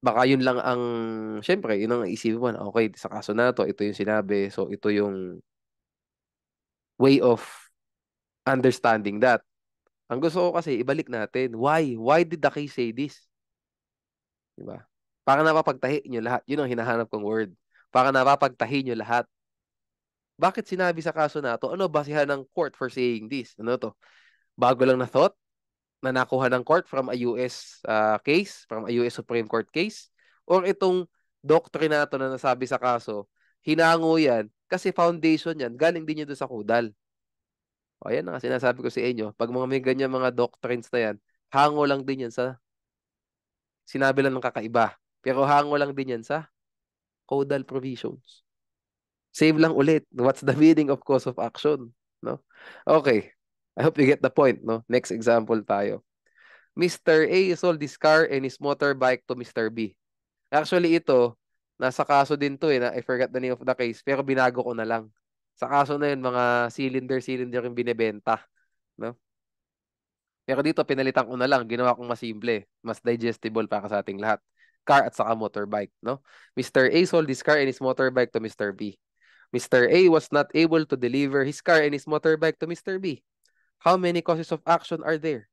baka yun lang ang, syempre, yun ang isipin mo, na, okay, sa kaso na to, ito yung sinabi, so ito yung way of understanding that. Ang gusto ko kasi, ibalik natin, why? Why did the case say this? Diba? Para napapagtahi nyo lahat. Yun ang hinahanap kong word. Para napapagtahi nyo lahat. Bakit sinabi sa kaso na to? Ano basihan ng court for saying this? Ano to? Bago lang na thought na nakuha ng court from a US case, from a US Supreme Court case? Or itong doctrine na to na nasabi sa kaso, hinango yan kasi foundation yan, galing din yun doon sa kudal. O ayan na nga sinasabi ko sa inyo, pag mga may ganyan mga doctrines na yan, hango lang din yan sa sinabi lang ng kakaiba. Pero hango lang din yan sa caudal provisions. Save lang ulit. What's the meaning of cause of action? No? Okay. I hope you get the point. No? Next example tayo. Mr. A sold his car and his motorbike to Mr. B. Actually, ito, nasa kaso din to eh. I forgot the name of the case. Pero binago ko na lang. Sa kaso na yun, mga cylinder yung binibenta. No? Pero dito, pinalitan ko na lang. Ginawa kong mas simple. Mas digestible para sa ating lahat. Car at saka motorbike. No? Mr. A sold his car and his motorbike to Mr. B. Mr. A was not able to deliver his car and his motorbike to Mr. B. How many causes of action are there?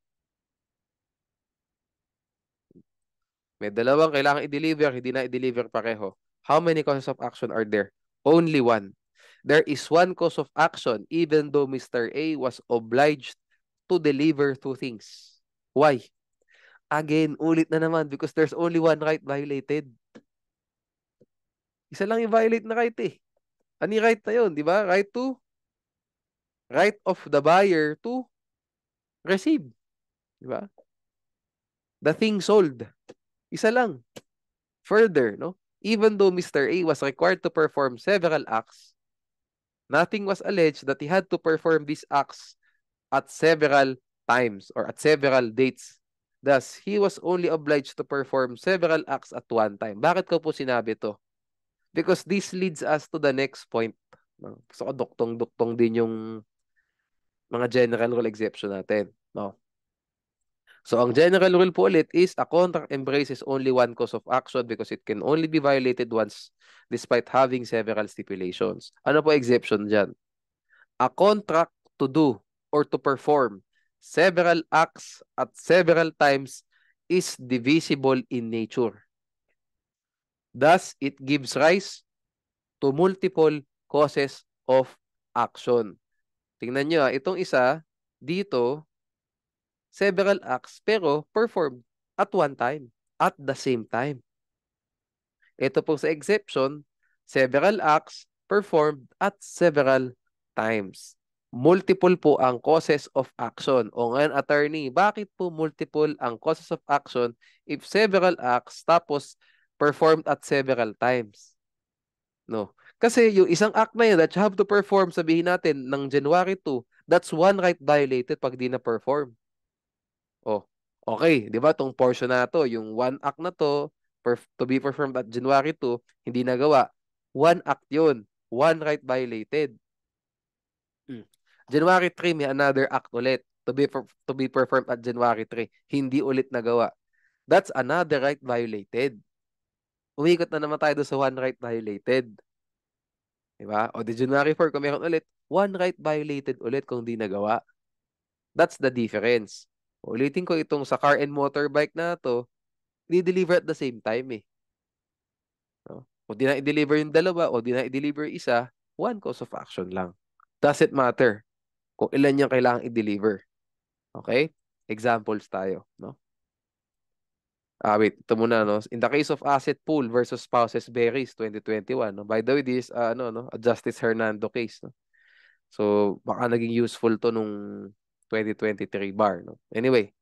May dalawang kailangan i-deliver, hindi na i-deliver pareho. How many causes of action are there? Only one. There is one cause of action even though Mr. A was obliged to deliver two things. Why? Again, ulit na naman because there's only one right violated. Isa lang yung violate na right eh. Ano yung right na yun, di ba? Right of the buyer to receive. Di ba? The thing sold. Isa lang. Further, no? Even though Mr. A was required to perform several acts, nothing was alleged that he had to perform these acts at several times or at several dates. Thus, he was only obliged to perform several acts at one time. Bakit ko po sinabi to? Because this leads us to the next point. No? Gusto ko duktong-duktong din yung mga general rule exception natin. No? So, ang general rule po ulit is a contract embraces only one cause of action because it can only be violated once despite having several stipulations. Ano po exception dyan? A contract to do or to perform several acts at several times is divisible in nature. Thus, it gives rise to multiple causes of action. Tingnan nyo, itong isa, dito, several acts pero performed at one time, at the same time. Ito po sa exception, several acts performed at several times. Multiple po ang causes of action. O ngayon, attorney, bakit po multiple ang causes of action if several acts tapos performed at several times? No. Kasi yung isang act na yun that you have to perform, sabihin natin, ng January 2, that's one right violated pag di na-perform. Oh, okay, 'di ba? Tong portion na to, yung one act na to to be performed at January 2, hindi nagawa. One act 'yun. One right violated. Hmm. January 3 may another act ulit to be performed at January 3. Hindi ulit nagawa. That's another right violated. Umikot na naman tayo doon sa one right violated. 'Di ba? O di January 4 kung meron ulit, one right violated ulit kung di nagawa. That's the difference. Ulitin ko itong sa car and motorbike na to, di-deliver at the same time eh. No? O di na i-deliver yung dalawa, o di na i-deliver isa, one cause of action lang. Doesn't matter kung ilan yung kailangang i-deliver. Okay? Examples tayo. No? Wait, ito muna. No? In the case of asset pool versus spouses Berries 2021. No? By the way, this a Justice Hernando case. No? So, baka naging useful to nung 2023 bar. No? Anyway,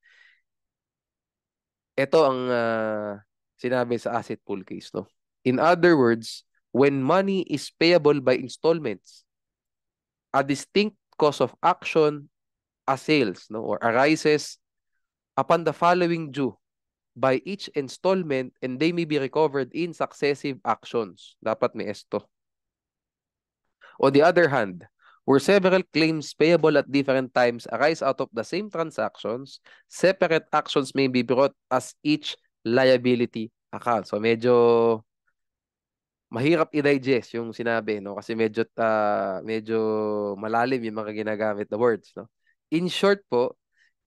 ito ang sinabi sa asset pool case. No? In other words, when money is payable by installments, a distinct cause of action assails or arises upon the following due by each installment and they may be recovered in successive actions. Dapat may esto. On the other hand, where several claims payable at different times arise out of the same transactions, separate actions may be brought as each liability account. So medyo mahirap i-digest yung sinabi, no? Kasi medyo malalim yung mga ginagamit na words, no? In short po,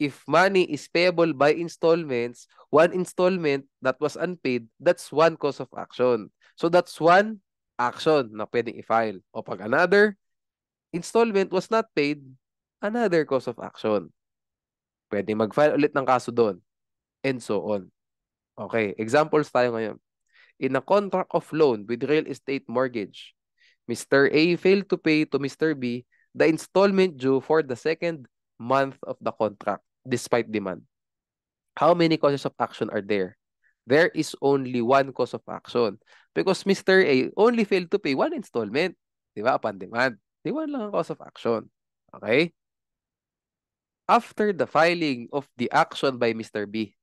if money is payable by installments, one installment that was unpaid, that's one cause of action. So that's one action na pwedeng i-file. O pag another installment was not paid, another cause of action. Pwede mag-file ulit ng kaso doon, and so on. Okay, examples tayo ngayon. In a contract of loan with real estate mortgage, Mr. A failed to pay to Mr. B the installment due for the second month of the contract despite demand. How many causes of action are there? There is only one cause of action because Mr. A only failed to pay one installment. Di ba? Upon demand. Di one lang ang cause of action. Okay? After the filing of the action by Mr. B,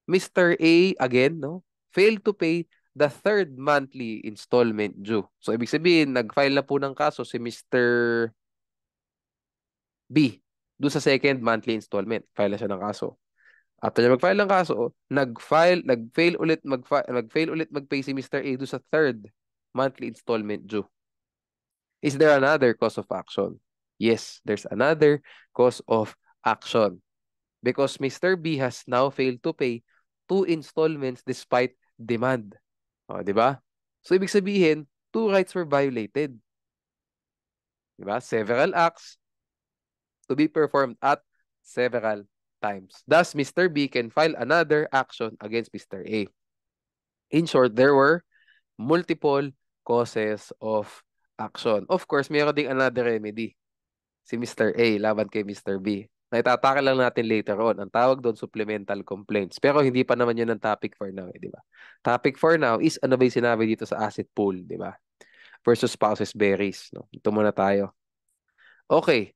Mr. A, again, no, failed to pay the third monthly installment due. So, ibig sabihin, nag-file na po ng kaso si Mr. B doon sa second monthly installment. File na siya ng kaso. After niya mag-file ng kaso, nag-fail ulit mag-pay si Mr. A doon sa third monthly installment due. Is there another cause of action? Yes, there's another cause of action. Because Mr. B has now failed to pay two installments despite demand. O, di ba? So, ibig sabihin, two rights were violated. Di ba? Several acts to be performed at several times. Thus, Mr. B can file another action against Mr. A. In short, there were multiple causes of action. Of course, mayroon ding another remedy. Si Mr. A laban kay Mr. B. Na itatake lang natin later on. Ang tawag doon, supplemental complaints. Pero hindi pa naman yun ang topic for now, di ba? Topic for now is ano ba yung sinabi dito sa asset pool, di ba? Versus spouses berries. No? Ito muna tayo. Okay.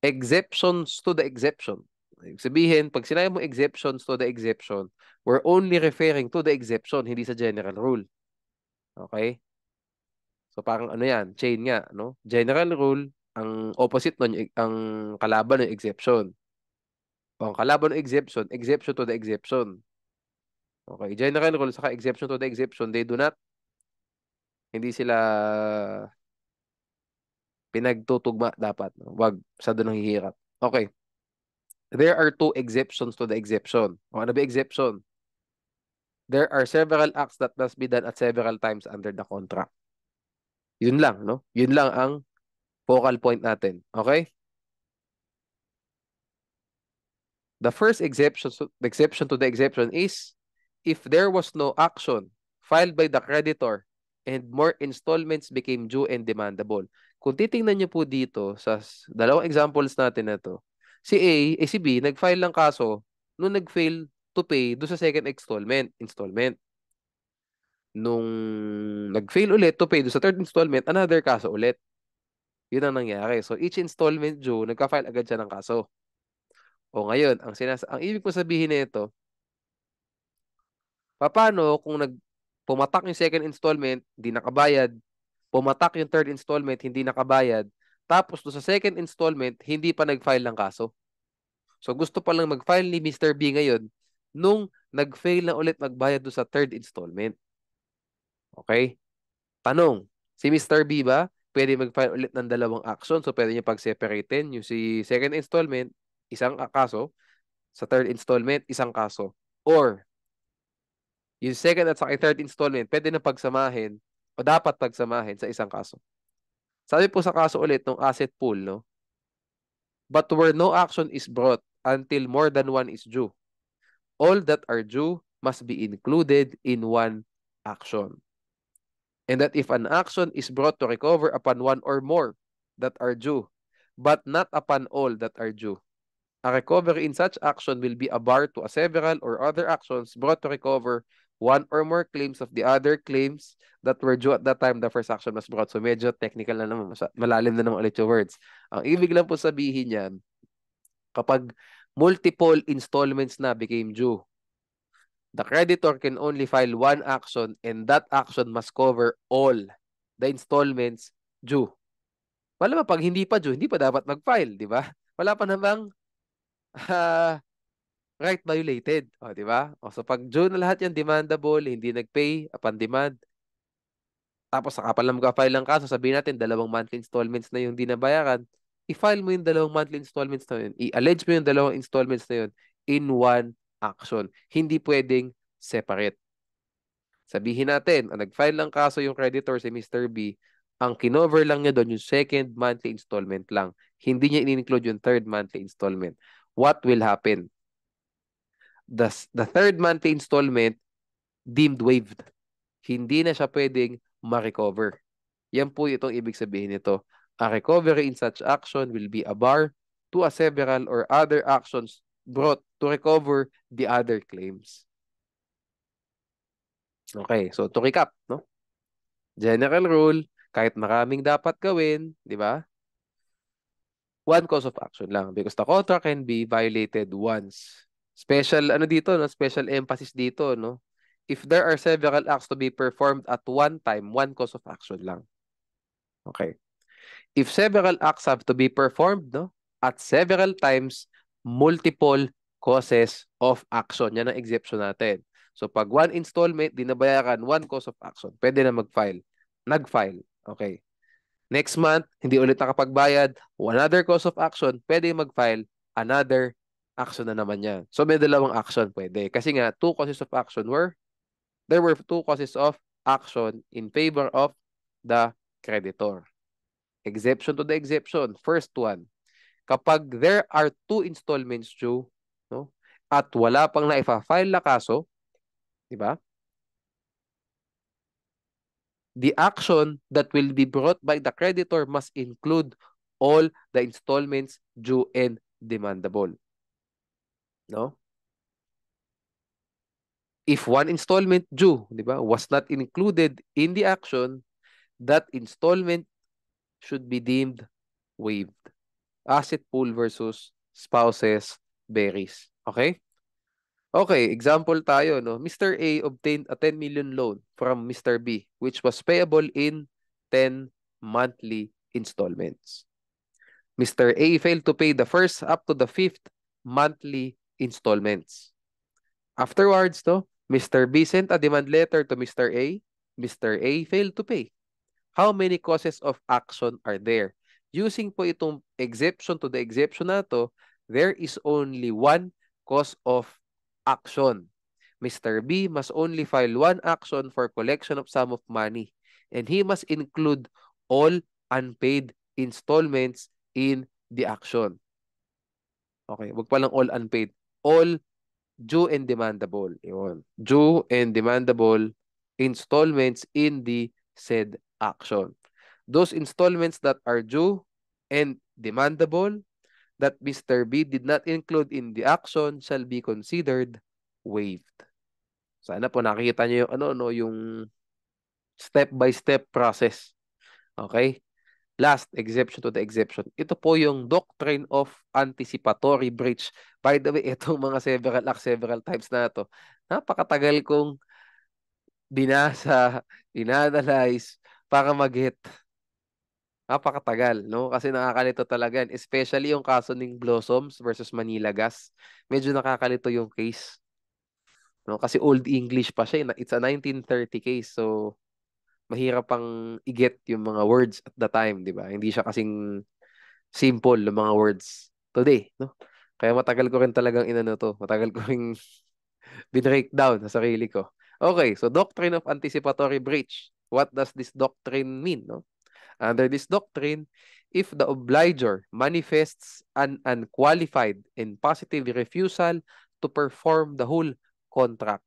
Exceptions to the exception. Ibig sabihin, pag sinabi mo exceptions to the exception, we're only referring to the exception, hindi sa general rule. Okay? So parang ano yan, chain nga, no? General rule, ang opposite nun, ang kalaban ng exception. O ang kalaban ng exception, exception to the exception. Okay, general rule saka exception to the exception, they do not, hindi sila pinagtutugma dapat. No? Wag, sa doon hihirap. Okay. There are two exceptions to the exception. O ano ba exception? There are several acts that must be done at several times under the contract. Yun lang, no? Yun lang ang focal point natin. Okay? The first exception to the exception is if there was no action filed by the creditor and more installments became due and demandable. Kung titingnan niyo po dito sa dalawang examples natin na to, si A, si B, nag-file ng kaso nung nag-fail to pay do sa second installment. Nung nag-fail ulit to pay do sa third installment, another kaso ulit. Yun ang nangyari. So each installment due, nagka-file agad siya ng kaso. O ngayon, ang ibig ko sabihin nito, paano kung pumatak yung second installment, hindi nakabayad, pumatak yung third installment, hindi nakabayad, tapos do sa second installment, hindi pa nag-file ng kaso. So gusto pa lang mag-file ni Mr. B ngayon nung nag-fail na ulit magbayad do sa third installment. Okay? Tanong, si Mr. B ba pwede mag-file ulit ng dalawang action? So pwede niya pag-separatein yung si second installment, isang kaso, sa third installment, isang kaso. Or yung second at saka third installment, pwede na pagsamahin o dapat pagsamahin sa isang kaso. Sabi po sa kaso ulit ng asset pool, no? But where no action is brought until more than one is due, all that are due must be included in one action. And that if an action is brought to recover upon one or more that are due, but not upon all that are due, a recovery in such action will be a bar to a several or other actions brought to recover one or more claims of the other claims that were due at that time the first action was brought. So medyo technical na naman, malalim na naman ulit yung words. Ang ibig lang po sabihin yan, kapag multiple installments na became due, the creditor can only file one action and that action must cover all the installments due. Wala ba pag hindi pa due, hindi pa dapat mag-file, di ba? Wala pa namang right violated. O, di ba? O, so pag due na lahat yan, demandable, hindi nag-pay upon demand, tapos saka pa lang mag-file ng kaso, sabihin natin, 2 monthly installments na yung di nabayaran, i-file mo yung 2 monthly installments na yun, i-allege mo yung 2 installments na yun in one action. Hindi pwedeng separate. Sabihin natin, nag-file ng kaso yung creditor si Mr. B, ang kinover lang niya doon yung second monthly installment lang. Hindi niya in-include yung third monthly installment. What will happen? The third monthly installment deemed waived. Hindi na siya pwedeng ma-recover. Yan po itong ibig sabihin nito. A recovery in such action will be a bar to a several or other actions brought to recover the other claims. Okay, so to recap, no? General rule, kahit maraming dapat gawin, di ba? One cause of action lang because the contract can be violated once. Special ano dito, no? Special emphasis dito, no? If there are several acts to be performed at one time, one cause of action lang. Okay. If several acts have to be performed, no, at several times, multiple causes of action. Yan ang exception natin. So pag one installment, di nabayaran, one cause of action, pwede na mag-file. Nag-file. Okay. Next month, hindi ulit nakapagbayad, another cause of action, pwede mag-file, another action na naman yan. So may dalawang action pwede. Kasi nga, there were two causes of action in favor of the creditor. Exception to the exception. First one, kapag there are two installments due, no, at wala pang naifa-file na kaso, di ba? The action that will be brought by the creditor must include all the installments due and demandable. No? If one installment due, di ba, was not included in the action, that installment should be deemed waived. Asset pool versus spouses varies. Okay? Okay, example tayo, no? Mr. A obtained a 10 million loan from Mr. B, which was payable in 10 monthly installments. Mr. A failed to pay the first up to the fifth monthly installments. Afterwards, no, Mr. B sent a demand letter to Mr. A. Mr. A failed to pay. How many causes of action are there? Using po itong exception to the exception na to, there is only one cause of action. Mr. B must only file one action for collection of sum of money, and he must include all unpaid installments in the action. Okay, wag pa lang all unpaid. All due and demandable. Yun. Due and demandable installments in the said action. Those installments that are due and demandable that Mr. B did not include in the action shall be considered waived. Sana po nakikita niyo yung yung step-by-step process. Okay? Last, exception to the exception. Ito po yung doctrine of anticipatory breach. By the way, itong mga several types na to, napakatagal kong binasa, inanalyze, para mag-hit. Napakatagal, no? Kasi nakakalito talaga yan. Especially yung kaso ng Blossoms versus Manila Gas. Medyo nakakalito yung case. No? Kasi Old English pa siya. It's a 1930 case. So, mahirap pang i-get yung mga words at the time, di ba? Hindi siya kasing simple yung mga words today, no? Kaya matagal ko rin talagang inano to. Matagal ko rin binreakdown sa sarili ko. Okay, so doctrine of anticipatory breach. What does this doctrine mean, no? Under this doctrine, if the obliger manifests an unqualified and positive refusal to perform the whole contract,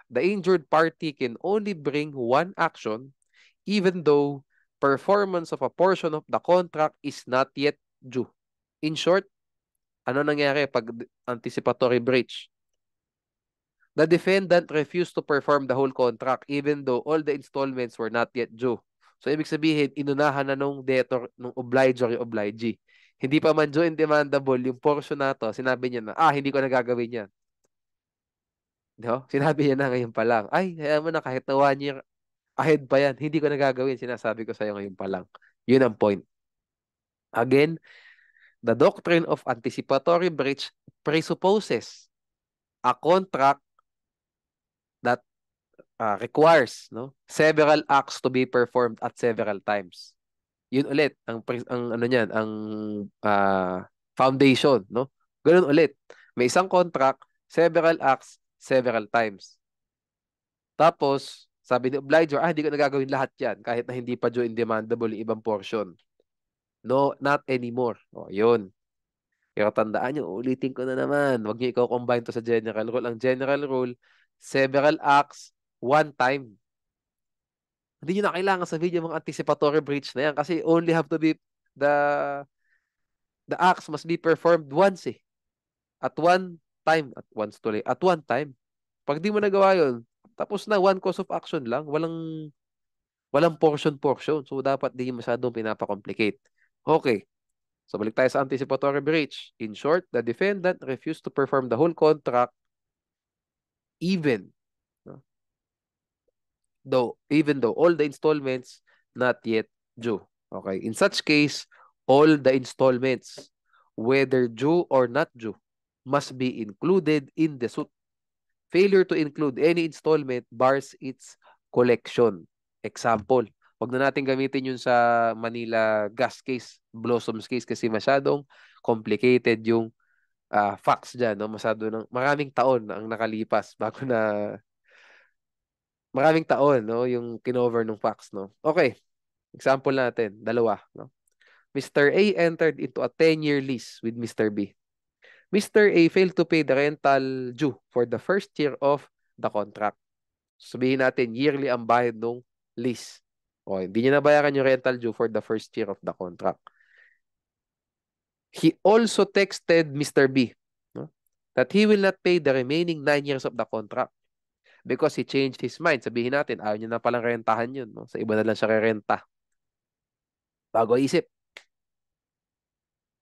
the injured party can only bring one action even though performance of a portion of the contract is not yet due. In short, ano nangyari pag anticipatory breach? The defendant refused to perform the whole contract even though all the installments were not yet due. So, ibig sabihin, inunahan na nung debtor, nung obliger, yung obligee. Hindi pa man due and demandable yung portion na to, sinabi niya na, hindi ko na gagawin yan. No? Sinabi niya na ngayon pa lang, kaya mo na kahit na 1 year ahead pa yan, hindi ko na gagawin, sinasabi ko sa'yo ngayon pa lang. Yun ang point. Again, the doctrine of anticipatory breach presupposes a contract that requires several acts to be performed at several times. Yun ulit ang ano niyan, ang foundation, no? Ganun ulit. May isang contract, several acts, several times. Tapos, sabi ni obligor, hindi ko nagagawin lahat yan kahit na hindi pa due in demandable yung ibang portion. No, not anymore. O, yun. Pero tandaan nyo, ulitin ko na naman. Huwag nyo i-combine to sa general rule. Ang general rule, several acts, one time. Hindi nyo na kailangan sabihin yung mga anticipatory breach na yan kasi only have to be the the acts must be performed once eh. At one time. At once tuloy. At one time. Pag di mo nagawa yun, tapos na one cause of action lang. Walang portion-portion. So, dapat di masyadong pinapakomplicate. Okay. So, balik tayo sa anticipatory breach. In short, the defendant refused to perform the whole contract even, no? Even though all the installments not yet due. Okay. In such case, all the installments, whether due or not due, must be included in the suit. Failure to include any installment bars its collection. Example, wag na natin gamitin yun sa Manila gas case, Blossoms case kasi masyadong complicated yung facts dyan. No? Maraming taon ang nakalipas maraming taon no? Yung kinover ng facts. No? Okay, example natin, dalawa. No? Mr. A entered into a 10-year lease with Mr. B. Mr. A failed to pay the rental due for the first year of the contract. Sabihin natin, yearly ang bayad ng lease. O, hindi niya nabayaran yung rental due for the first year of the contract. He also texted Mr. B, no, that he will not pay the remaining 9 years of the contract because he changed his mind. Sabihin natin, ayaw niya na palang rentahan yun. No? Sa iba na lang siya renta. Bago isip.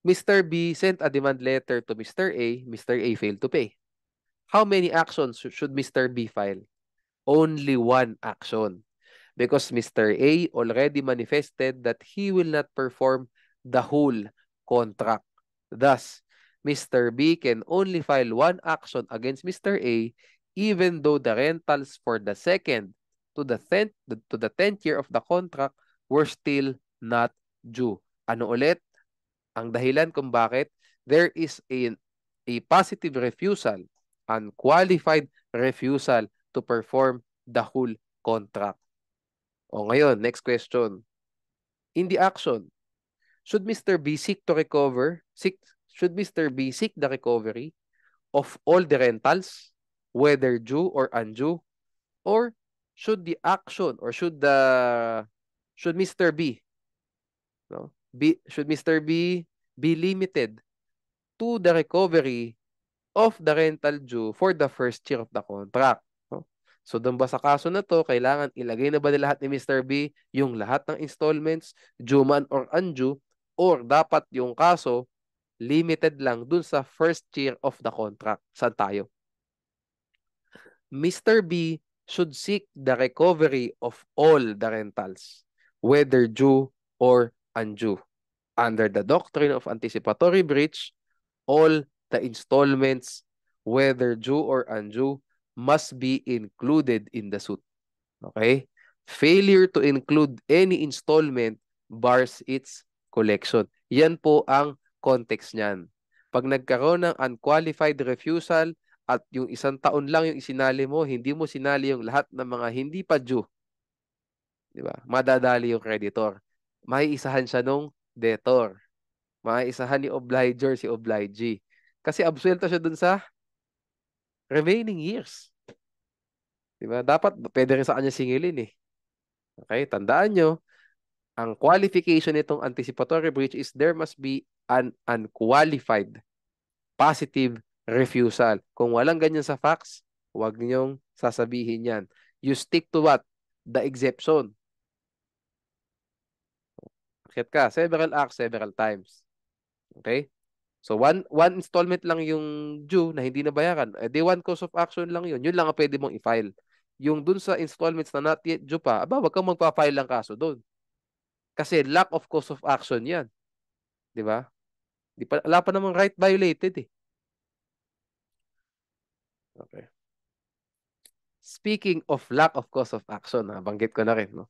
Mr. B sent a demand letter to Mr. A. Mr. A failed to pay. How many actions should Mr. B file? Only one action. Because Mr. A already manifested that he will not perform the whole contract. Thus, Mr. B can only file one action against Mr. A even though the rentals for the second to the 10th year of the contract were still not due. Ano ulit? Ang dahilan kung bakit there is a positive refusal, unqualified refusal to perform the whole contract. O ngayon, next question. In the action, should Mr. B should Mr. B seek the recovery of all the rentals, whether due or undue, or should the action or should Mr. B, no? Should Mr. B be limited to the recovery of the rental due for the first year of the contract? No? So, doon ba sa kaso na to, kailangan ilagay na ba nila lahat ni Mr. B yung lahat ng installments, due man or undue, or dapat yung kaso limited lang dun sa first year of the contract? Saan tayo? Mr. B should seek the recovery of all the rentals, whether due or undue. Under the doctrine of anticipatory breach, all the installments, whether due or undue, must be included in the suit. Okay? Failure to include any installment bars its collection. Yan po ang context niyan. Pag nagkaroon ng unqualified refusal at yung isang taon lang yung isinali mo, hindi mo sinali yung lahat ng mga hindi pa due, di ba? Madadali yung creditor. Maiisahan siya nung debtor. Maiisahan ni obligor si obligee. Kasi absuelto siya dun sa remaining years. Diba? Dapat, pwede rin sa kanya singilin eh. Okay, tandaan nyo, ang qualification nitong anticipatory breach is there must be an unqualified positive refusal. Kung walang ganyan sa facts, huwag nyong sasabihin yan. You stick to what? The exception. Bakit ka? Several acts, several times. Okay? So, one installment lang yung due na hindi nabayaran. Di one cause of action lang yun. Yun lang ang pwede mong i-file. Yung dun sa installments na not yet due pa, wag kang magpa-file ng kaso dun. Kasi lack of cause of action yan. Di ba? Wala pa namang right violated eh. Okay. Speaking of lack of cause of action, banggit ko na rin, no?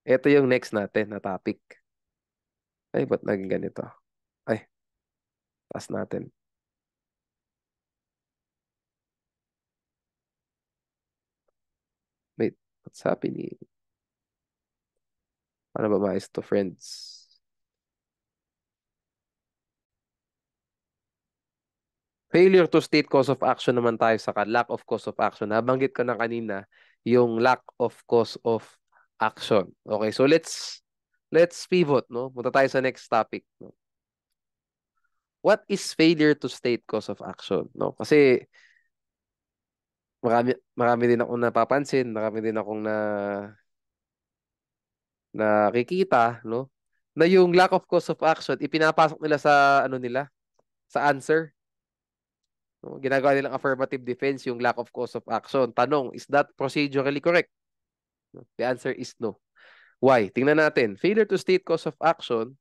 Ito yung next natin na topic. Ay, ba't naging ganito? Ay, taas natin. Wait, what's happening? Paano ba maayos to, friends? Failure to state cause of action naman tayo sa lack of cause of action. Nabanggit ko na kanina yung lack of cause of action. Okay, so let's pivot, no? Punta tayo sa next topic, no? What is failure to state cause of action, no? Kasi marami din akong napapansin, marami din akong nakikita, no? Na yung lack of cause of action ipinapasok nila sa ano nila, sa answer. No? Ginagawa nilang affirmative defense yung lack of cause of action. Tanong, is that procedurally correct? No? The answer is no. Why? Tingnan natin. Failure to state cause of action,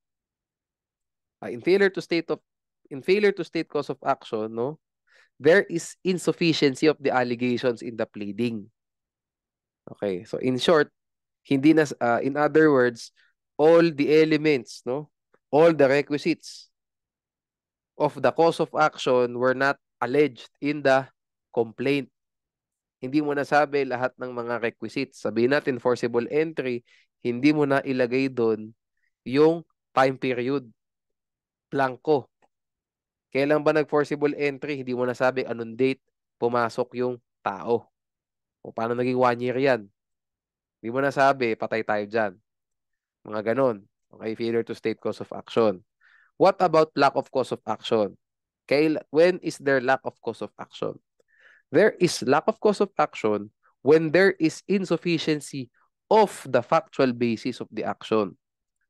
in failure to state cause of action, no, there is insufficiency of the allegations in the pleading. Okay, so in short, hindi na in other words, all the elements, no, all the requisites of the cause of action were not alleged in the complaint. Hindi mo nasabi lahat ng mga requisites. Sabihin natin forcible entry, hindi mo na ilagay doon yung time period. Blanco. Kailan ba nag-forcible entry? Hindi mo nasabi anong date pumasok yung tao. O paano naging 1 year yan? Hindi mo nasabi, patay tayo dyan. Mga ganon. Okay, failure to state cause of action. What about lack of cause of action? When is there lack of cause of action? There is lack of cause of action when there is insufficiency of the factual basis of the action.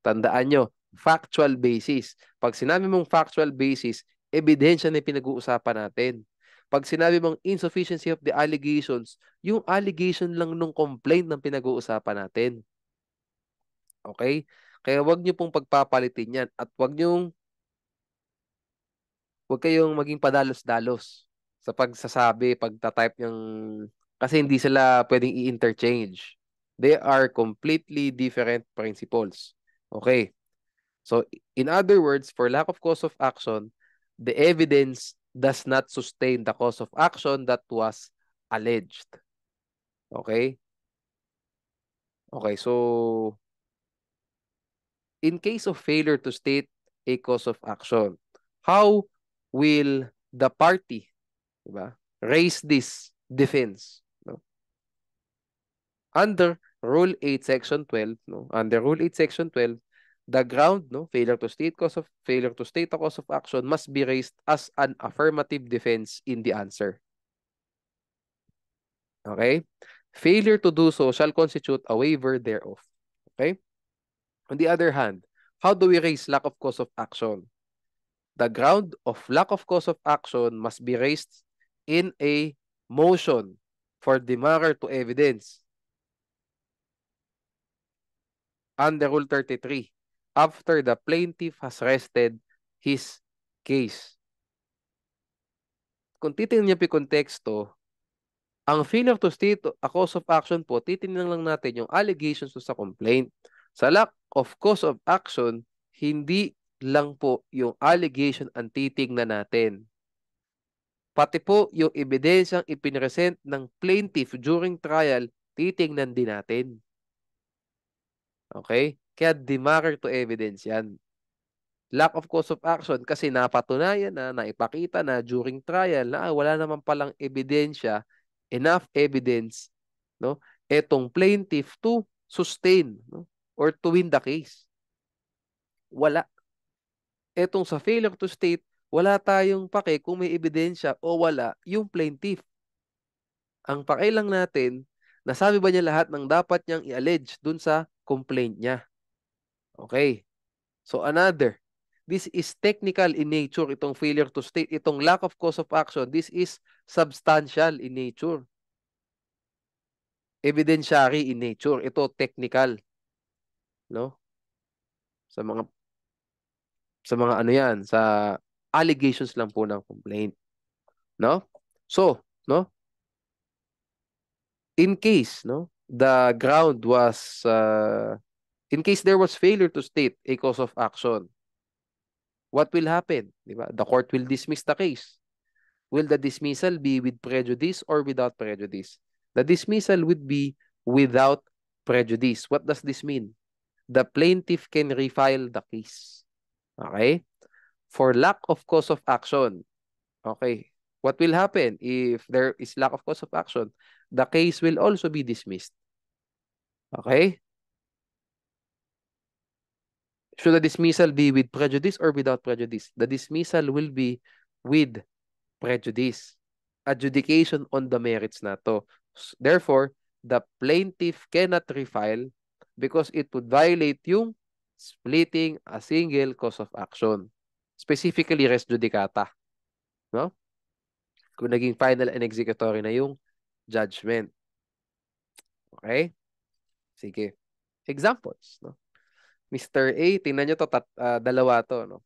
Tandaan nyo, factual basis. Pag sinabi mong factual basis, ebidensya na pinag-uusapan natin. Pag sinabi mong insufficiency of the allegations, yung allegation lang nung complaint ng pinag-uusapan natin. Okay? Kaya wag nyo pong pagpapalitin yan at wag kayong maging padalos-dalos sa pagsasabi, pagta-type ng kasi hindi sila pwedeng i-interchange. They are completely different principles. Okay. So, in other words, for lack of cause of action, the evidence does not sustain the cause of action that was alleged. Okay? Okay, so in case of failure to state a cause of action, how will the party, diba, raise this defense? No? Under Rule 8, Section 12, no? Under Rule 8, Section 12, the ground, no, failure to state a cause of action must be raised as an affirmative defense in the answer. Okay? Failure to do so shall constitute a waiver thereof. Okay? On the other hand, how do we raise lack of cause of action? The ground of lack of cause of action must be raised in a motion for demurrer to evidence under Rule 33 after the plaintiff has rested his case. Kung titingnan niyo po yung konteksto, ang failure to state a cause of action po, titingnan lang natin yung allegations sa complaint. Sa lack of cause of action, hindi lang po yung allegation ang titingnan natin. Pati po yung ebidensyang ipinresent ng plaintiff during trial, titingnan din natin. Okay? Kaya demurrer to evidence yan. Lack of cause of action kasi napatunayan na, naipakita na during trial na wala naman palang ebidensya, enough evidence, no? Etong plaintiff to sustain, no? Or to win the case. Wala. Etong sa failure to state, wala tayong pake kung may ebidensya o wala yung plaintiff. Ang pake lang natin, nasabi ba niya lahat ng dapat niyang i-allege dun sa complaint niya? Okay. So another, this is technical in nature, itong failure to state, itong lack of cause of action, this is substantial in nature. Evidentiary in nature, ito technical, no? Sa mga ano yan, sa allegations lang po ng complaint, no? So, no? In case, no, the ground was, in case there was failure to state a cause of action, what will happen? Di ba? The court will dismiss the case. Will the dismissal be with prejudice or without prejudice? The dismissal would be without prejudice. What does this mean? The plaintiff can refile the case. Okay? For lack of cause of action. Okay. What will happen if there is lack of cause of action? The case will also be dismissed. Okay? Should the dismissal be with prejudice or without prejudice? The dismissal will be with prejudice. Adjudication on the merits na to. Therefore, the plaintiff cannot refile because it would violate yung splitting a single cause of action. Specifically, res judicata. No? Kung naging final and executory na yung judgment. Okay? Sige. Examples. No? Mr. A, tingnan nyo to, dalawa to. No?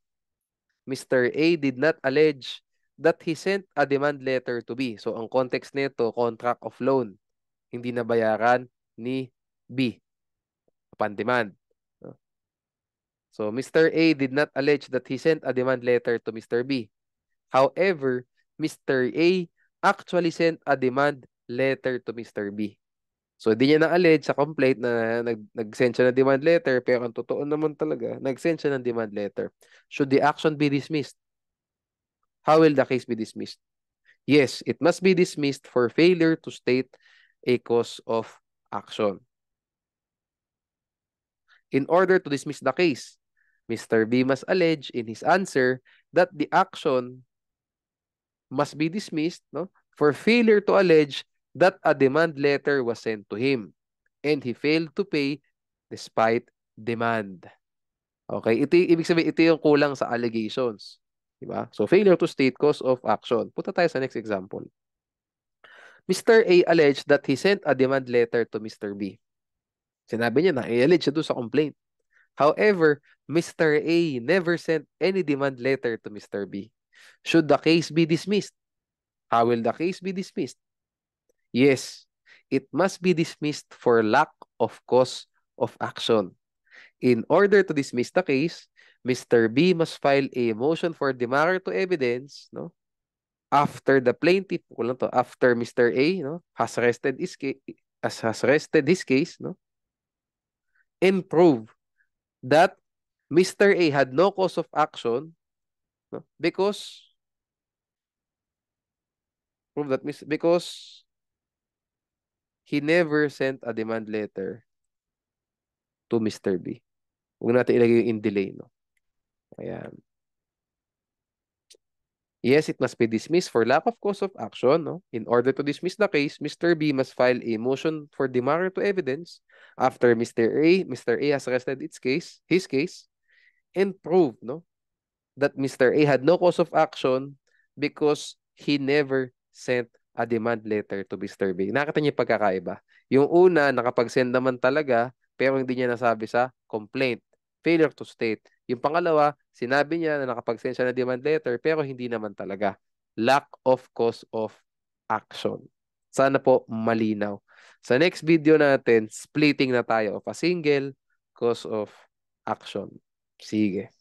Mr. A did not allege that he sent a demand letter to B. So, ang context nito, contract of loan. Hindi nabayaran ni B upon demand. No? So, Mr. A did not allege that he sent a demand letter to Mr. B. However, Mr. A actually sent a demand letter to Mr. B. So, di niya na-allege sa complaint na nag-send siya ng demand letter, pero ang totoo naman talaga, nag-send siya ng demand letter. Should the action be dismissed? How will the case be dismissed? Yes, it must be dismissed for failure to state a cause of action. In order to dismiss the case, Mr. B must allege in his answer that the action must be dismissed, no, for failure to allege that a demand letter was sent to him and he failed to pay despite demand. Okay, ito ibig sabihin, ito yung kulang sa allegations. Diba? So, failure to state cause of action. Punta tayo sa next example. Mr. A alleged that he sent a demand letter to Mr. B. Sinabi niya na, i-allege siya doon sa complaint. However, Mr. A never sent any demand letter to Mr. B. Should the case be dismissed? How will the case be dismissed? Yes, it must be dismissed for lack of cause of action. In order to dismiss the case, Mr. B must file a motion for demurrer to evidence, no? After the plaintiff, after Mr. A, no, has rested his case, no, and prove that Mr. A had no cause of action, no, because he never sent a demand letter to Mr. B. Huwag natin ilagay yung in delay, no? Ayan. Yes, it must be dismissed for lack of cause of action. No? In order to dismiss the case, Mr. B must file a motion for demurrer to evidence after Mr. A has rested his case, and prove, no, that Mr. A had no cause of action because he never sent a demand letter to Mr. B. Nakita niyo yung pagkakaiba. Yung una, nakapag-send naman talaga, pero hindi niya nasabi sa complaint. Failure to state. Yung pangalawa, sinabi niya na nakapag-send siya ng demand letter, pero hindi naman talaga. Lack of cause of action. Sana po malinaw. Sa next video natin, splitting na tayo of a single cause of action. Sige.